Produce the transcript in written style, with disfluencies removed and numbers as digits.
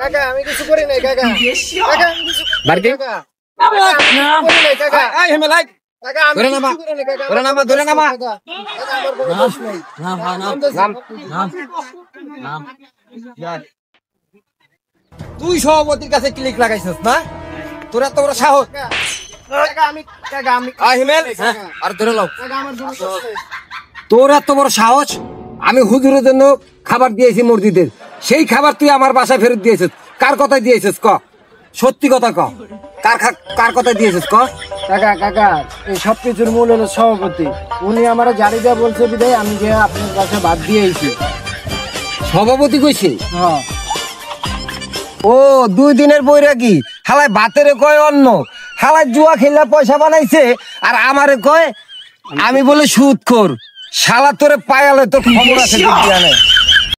কাকা আমি কিছু করি নাই কাকা কাকা আমি কিছু বাড়িতে কাকা করি নাই কাকা এই হেমেলাই কাকা আমি ধরে নামা, কিছু করি নাই কাকা ধরে নামা, ধরে নামা। কাকা আমার কোনো দোষ নাই তুই সভাপতির কাছে ক্লিক লাগাইছিস না? তোর এত বড় সাহস? কাকা আমি হিমেল আর ধরে লাও। কাকা আমার কোনো দোষ নাই তোর এত বড় সাহস? আমি হুজুরের জন্য খাবার দিয়েছি মসজিদের, সেই খাবার তুই আমার বাসায় ফেরত দিয়েছিস। কার কথায় দিয়েছিস ক? সত্যি কথা ক, কার কথায় দিয়েছিস ক? কাকা কাকা এই সব কিছুর মূল হলো সভাপতি। উনি আমার জারি দেওয়া বলছে বিদায় আমি যে আপনার কাছে বাদ দিয়েছি। সভাপতি কইছে? হ্যাঁ ও 2 দিনের বৈরাগী হালায় ভাতের কয় অন্য, হালায় জুয়া খেলা পয়সা বানাইছে আর আমারে কয় আমি বলে সুদখোর। শালা তোরে পায়ালে তোর খবর আছে।